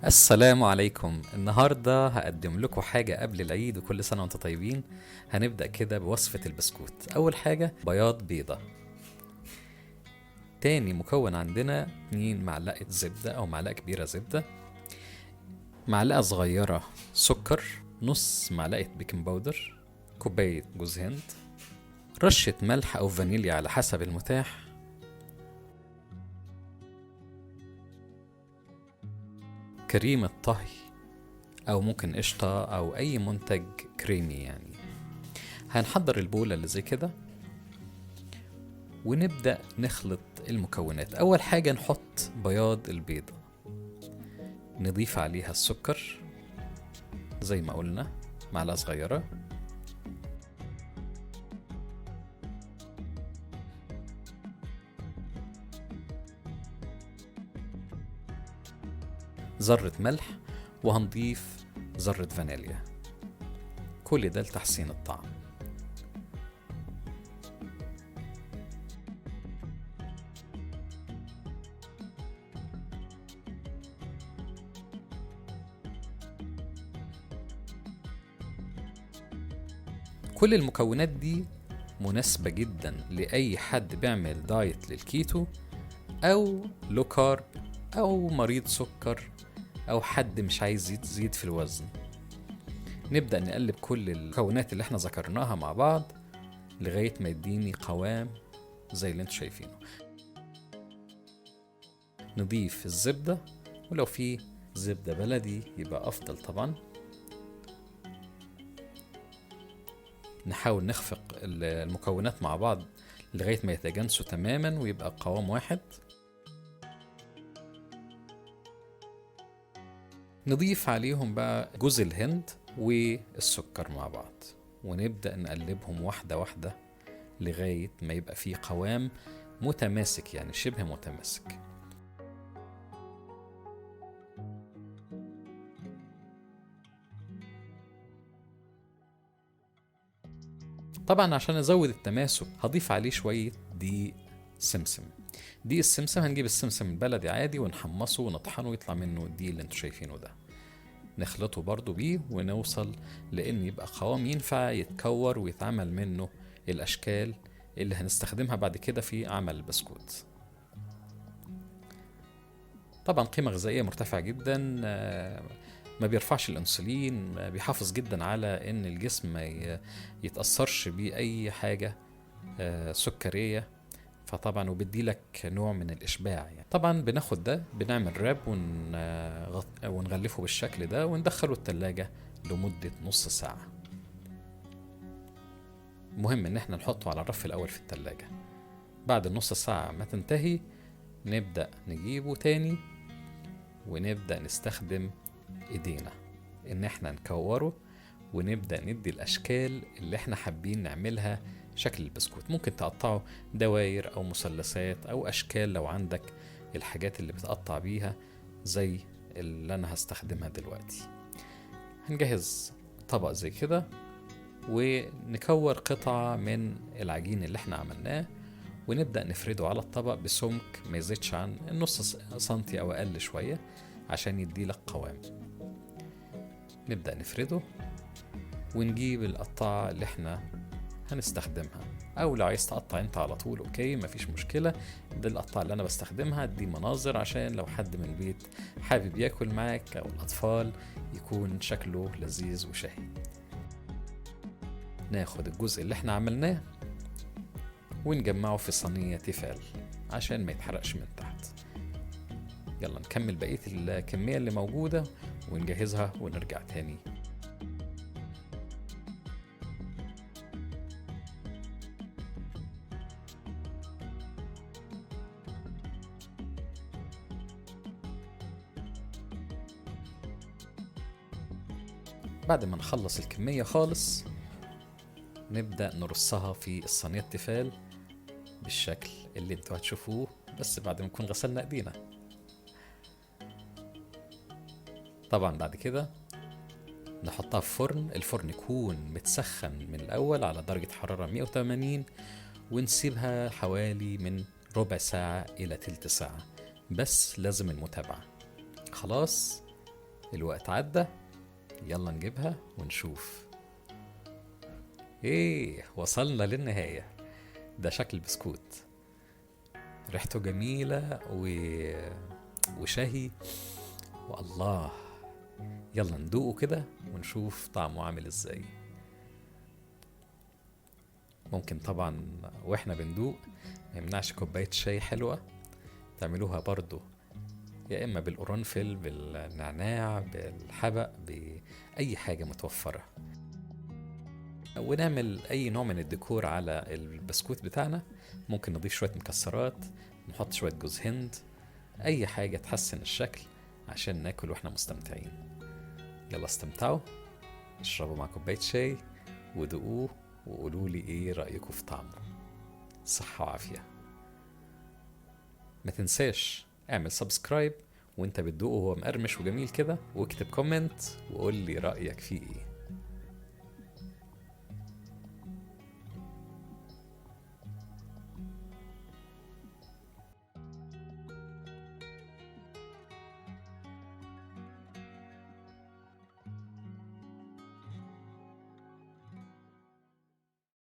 السلام عليكم. النهاردة هقدم لكم حاجة قبل العيد وكل سنة وانتم طيبين. هنبدأ كده بوصفة البسكوت. أول حاجة بياض بيضة. تاني مكون عندنا 2 معلقة زبدة أو معلقة كبيرة زبدة، معلقة صغيرة سكر، نص معلقة بيكنج باودر، كوباية جوز هند، رشة ملح أو فانيليا على حسب المتاح، كريمة طهي أو ممكن قشطة أو أي منتج كريمي يعني. هنحضر البولة اللي زي كده ونبدأ نخلط المكونات. أول حاجة نحط بياض البيضة، نضيف عليها السكر زي ما قلنا معلقة صغيرة، ذرة ملح، وهنضيف ذرة فانيليا، كل ده لتحسين الطعم. كل المكونات دي مناسبة جدا لأي حد بيعمل دايت للكيتو أو لو كارب أو مريض سكر أو حد مش عايز يزيد في الوزن. نبدأ نقلب كل المكونات اللي احنا ذكرناها مع بعض لغاية ما يديني قوام زي اللي انتوا شايفينه. نضيف الزبدة، ولو في زبدة بلدي يبقى أفضل طبعا. نحاول نخفق المكونات مع بعض لغاية ما يتجانسوا تماما ويبقى قوام واحد. نضيف عليهم بقى جوز الهند والسكر مع بعض، ونبدأ نقلبهم واحدة واحدة لغاية ما يبقى فيه قوام متماسك، يعني شبه متماسك. طبعا عشان ازود التماسك هضيف عليه شوية دقيق سمسم. دقيق السمسم هنجيب السمسم البلدي عادي ونحمصه ونطحنه ويطلع منه الدقيق اللي انتوا شايفينه ده. نخلطه برضو بيه ونوصل لان يبقى قوام ينفع يتكور ويتعمل منه الاشكال اللي هنستخدمها بعد كده في عمل البسكوت. طبعا قيمة غذائية مرتفعة جدا، ما بيرفعش الانسولين، بيحافظ جدا على ان الجسم ما يتأثرش بأي حاجة سكرية. فطبعا وبدي لك نوع من الإشباع يعني. طبعا بناخد ده بنعمل راب ونغلفه بالشكل ده وندخله التلاجة لمدة نص ساعة. مهم ان احنا نحطه على الرف الأول في التلاجة. بعد النص ساعة ما تنتهي نبدأ نجيبه تاني ونبدأ نستخدم ايدينا ان احنا نكوره ونبدأ ندي الاشكال اللي احنا حابين نعملها شكل البسكوت. ممكن تقطعه دواير او مثلثات او اشكال لو عندك الحاجات اللي بتقطع بيها زي اللي انا هستخدمها دلوقتي. هنجهز طبق زي كده ونكور قطعة من العجين اللي احنا عملناه ونبدأ نفرده على الطبق بسمك ما يزيدش عن النص سنتي او اقل شوية عشان يديلك قوام. نبدأ نفرده ونجيب القطعة اللي احنا هنستخدمها، او لو عايز تقطع انت على طول اوكي مفيش مشكلة. ده القطعة اللي انا بستخدمها، دي مناظر عشان لو حد من البيت حابب ياكل معاك او الاطفال يكون شكله لذيذ وشهي. ناخد الجزء اللي احنا عملناه ونجمعه في صينية تيفال عشان ما يتحرقش من تحت. يلا نكمل بقية الكمية اللي موجودة ونجهزها ونرجع تاني. بعد ما نخلص الكمية خالص نبدأ نرصها في الصينية التيفال بالشكل اللي انتوا هتشوفوه، بس بعد ما نكون غسلنا ايدينا. طبعا بعد كده نحطها في فرن، الفرن يكون متسخن من الأول على درجة حرارة 180 ونسيبها حوالي من ربع ساعة إلى تلت ساعة، بس لازم المتابعة. خلاص الوقت عدى، يلا نجيبها ونشوف. ايه، وصلنا للنهاية. ده شكل البسكوت، ريحته جميلة وشهي، والله. يلا ندوقه كده ونشوف طعمه عامل ازاي. ممكن طبعا واحنا بندوق ما يمنعش كوباية شاي حلوة تعملوها برضو، يا اما بالقرنفل، بالنعناع، بالحبق، بأي حاجة متوفرة، ونعمل اي نوع من الديكور على البسكوت بتاعنا. ممكن نضيف شوية مكسرات، نحط شوية جوز هند، اي حاجة تحسن الشكل عشان ناكل واحنا مستمتعين. يلا استمتعوا، اشربوا مع كوباية شاي ودوقوه وقولوا لي ايه رأيكم في طعمه. صحة وعافية. ما تنساش اعمل سبسكرايب وانت بتدوقه وهو مقرمش وجميل كده، واكتب كومنت وقول لي رأيك فيه ايه.